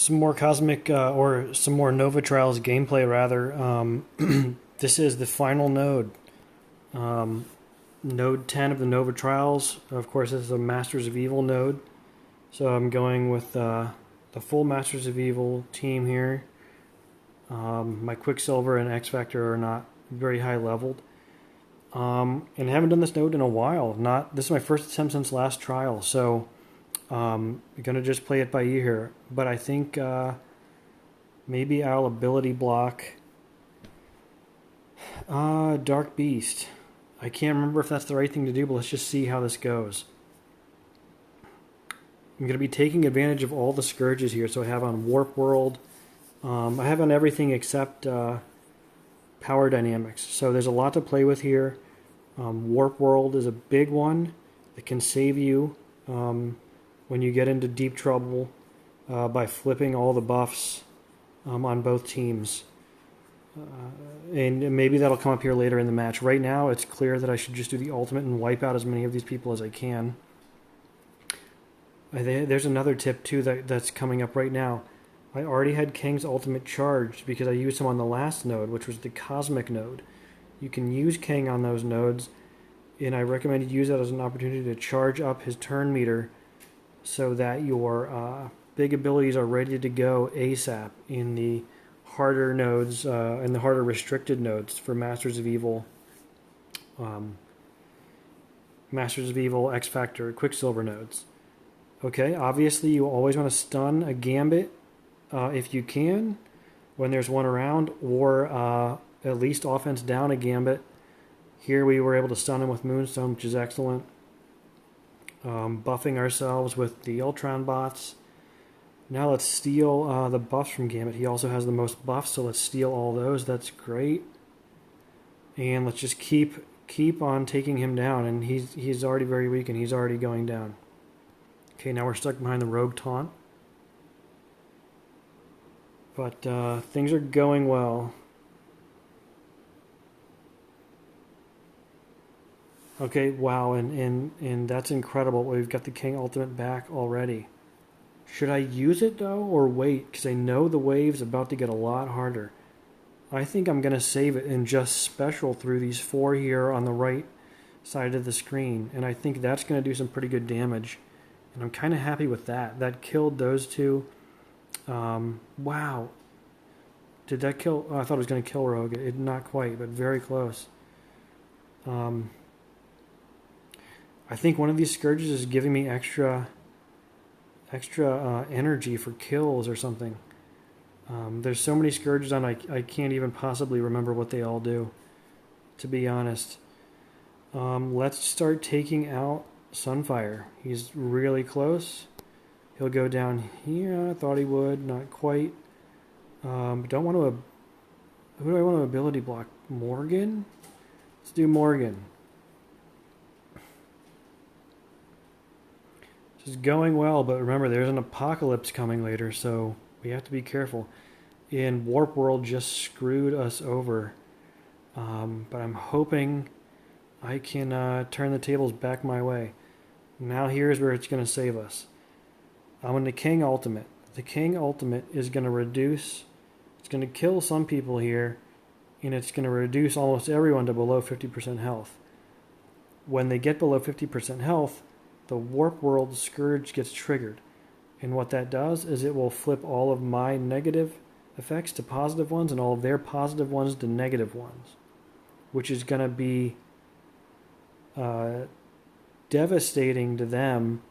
some more Cosmic or some more Nova Trials gameplay rather. This is the final node. Node 10 of the Nova Trials. Of course, this is a Masters of Evil node. So I'm going with the full Masters of Evil team here. My Quicksilver and X Factor are not very high leveled. And I haven't done this node in a while. This is my first attempt since last trial, so I'm gonna just play it by ear here. But I think maybe I'll ability block Dark Beast. I can't remember if that's the right thing to do, but let's just see how this goes. I'm gonna be taking advantage of all the scourges here. So I have on Warp World. I have on everything except power dynamics. So there's a lot to play with here. Warp World is a big one that can save you when you get into deep trouble by flipping all the buffs on both teams. And maybe that'll come up here later in the match. Right now, it's clear that I should just do the ultimate and wipe out as many of these people as I can. There's another tip, too, that's coming up right now. I already had King's ultimate charged because I used him on the last node, which was the Cosmic node. You can use King on those nodes, and I recommend you use that as an opportunity to charge up his turn meter so that your big abilities are ready to go ASAP in the harder nodes and the harder restricted nodes for Masters of Evil, X Factor, Quicksilver nodes. Okay, obviously you always want to stun a Gambit if you can when there's one around, or at least offense down a Gambit. Here we were able to stun him with Moonstone, which is excellent. Buffing ourselves with the Ultron bots. Now let's steal the buffs from Gambit. He also has the most buffs, so let's steal all those. That's great. And let's just keep on taking him down. And he's already very weak, and he's already going down. Okay, now we're stuck behind the Rogue Taunt. But things are going well. Okay, wow, and that's incredible. We've got the King Ultimate back already. Should I use it, though, or wait? Because I know the wave's about to get a lot harder. I think I'm going to save it and just special through these 4 here on the right side of the screen. And I think that's going to do some pretty good damage. And I'm kind of happy with that. That killed those two. Wow. Did that kill? Oh, I thought it was going to kill Rogue. Not quite, but very close. I think one of these scourges is giving me extra energy for kills or something. There's so many scourges on, I can't even possibly remember what they all do, to be honest. Let's start taking out Sunfire. He's really close. He'll go down here. I thought he would. Not quite. Don't want to... Who do I want to ability block? Morgan? Let's do Morgan. This is going well, but remember, there's an apocalypse coming later, so we have to be careful. And Warp World just screwed us over. But I'm hoping I can turn the tables back my way. Now here's where it's going to save us. I'm going to King Ultimate. The King Ultimate is going to reduce... It's going to kill some people here, and it's going to reduce almost everyone to below 50% health. When they get below 50% health, the Warp World Scourge gets triggered. And what that does is it will flip all of my negative effects to positive ones and all of their positive ones to negative ones, which is going to be devastating to them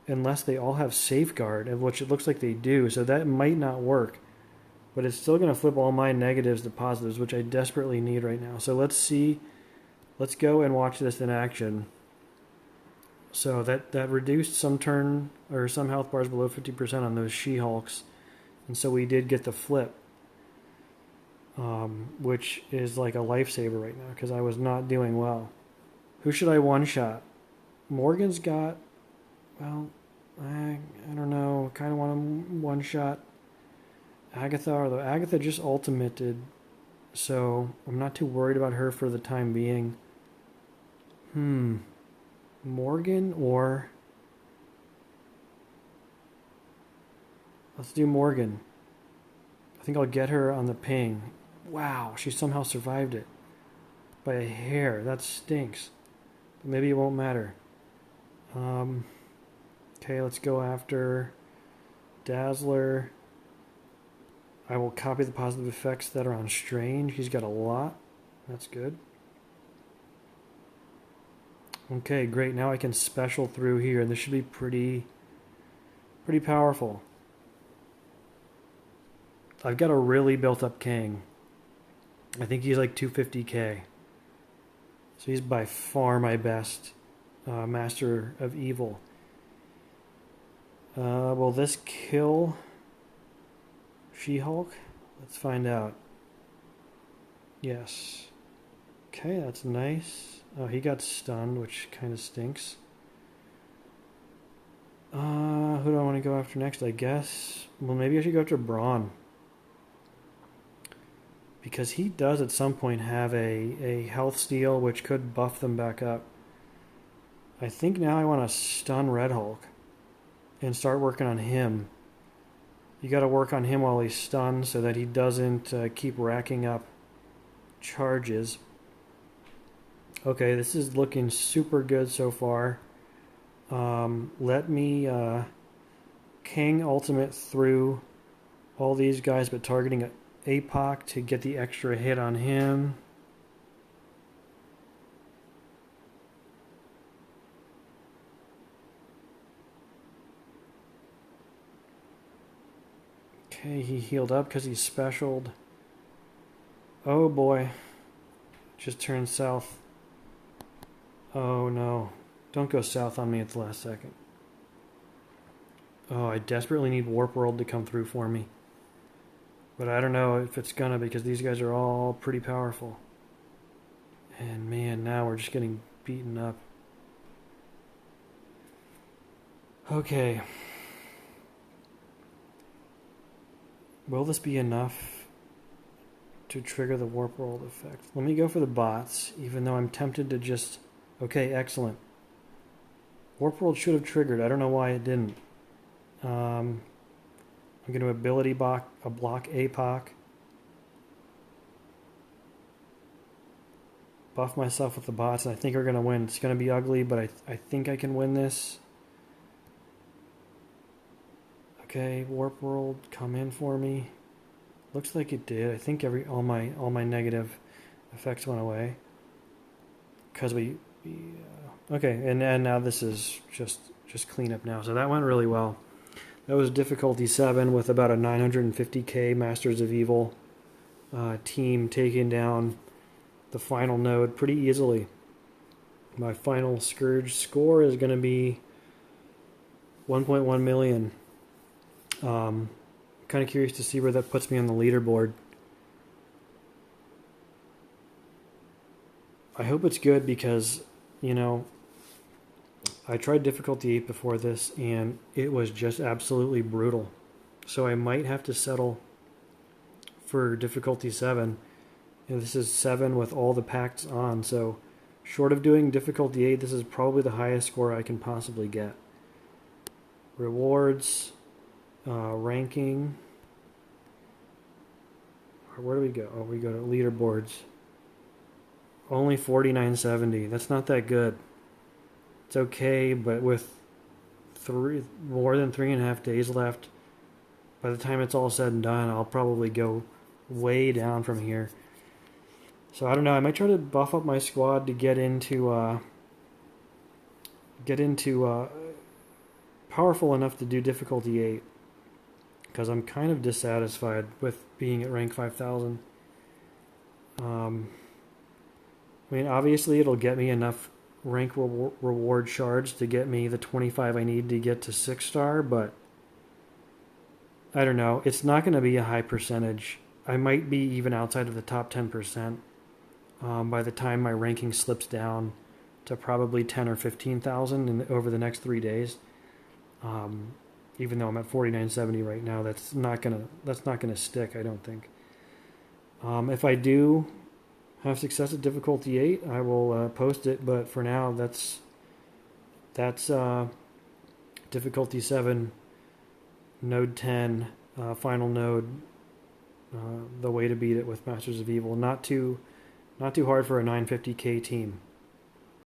unless they all have Safeguard, which it looks like they do. So that might not work. But it's still going to flip all my negatives to positives, which I desperately need right now. So let's see. Let's go and watch this in action. So that reduced some turn or some health bars below 50% on those She-Hulks. And so we did get the flip, which is like a lifesaver right now because I was not doing well. Who should I one-shot? Morgan's got, well, I don't know. Kind of want to one-shot Agatha, although Agatha just ultimated, so I'm not too worried about her for the time being. Morgan or... Let's do Morgan. I think I'll get her on the ping. Wow, she somehow survived it. By a hair. That stinks. But maybe it won't matter. Okay, let's go after Dazzler. I will copy the positive effects that are on Strange. He's got a lot. That's good. Okay, great. Now I can special through here. This should be pretty powerful. I've got a really built up King. I think he's like 250k. So he's by far my best Master of Evil. Will this kill She-Hulk? Let's find out. Yes. Okay, that's nice. Oh, he got stunned, which kind of stinks. Who do I want to go after next? I guess. Well, maybe I should go after Braun. Because he does at some point have a health steal, which could buff them back up. I think now I want to stun Red Hulk and start working on him. You got to work on him while he's stunned so that he doesn't keep racking up charges. Okay, this is looking super good so far. Let me King ultimate through all these guys, but targeting APOC to get the extra hit on him. Okay, he healed up because he's specialed. Oh boy. Just turned south. Oh no. Don't go south on me at the last second. Oh, I desperately need Warp World to come through for me. But I don't know if it's gonna, because these guys are all pretty powerful. And man, now we're just getting beaten up. Okay. Will this be enough to trigger the Warp World effect? Let me go for the bots, even though I'm tempted to just... Okay, excellent. Warp World should have triggered. I don't know why it didn't. I'm going to ability block APOC. Buff myself with the bots, and I think we're going to win. It's going to be ugly, but I think I can win this. Okay, Warp World, come in for me. Looks like it did. I think all my negative effects went away. Because okay, and now this is just cleanup now. So that went really well. That was difficulty 7 with about a 950k Masters of Evil team taking down the final node pretty easily. My final Scourge score is going to be 1.1 million. Kind of curious to see where that puts me on the leaderboard. I hope it's good because, I tried difficulty 8 before this and it was just absolutely brutal. So I might have to settle for difficulty 7. And this is 7 with all the packs on. So short of doing difficulty 8, this is probably the highest score I can possibly get. Rewards, ranking. Where do we go? Oh, we go to leaderboards. Only 4970. That's not that good. It's okay, but with more than 3.5 days left, by the time it's all said and done, I'll probably go way down from here. So I don't know. I might try to buff up my squad to get into powerful enough to do difficulty 8, because I'm kind of dissatisfied with being at rank 5000. Obviously it'll get me enough rank reward shards to get me the 25 I need to get to 6-star, but I don't know. It's not going to be a high percentage. I might be even outside of the top 10% by the time my ranking slips down to probably 10 or 15,000 over the next 3 days. Even though I'm at 4970 right now, that's not gonna stick, I don't think. If I do have success at difficulty 8, I will post it, but for now that's difficulty 7 Node 10, final node, the way to beat it with Masters of Evil. Not too hard for a 950k team.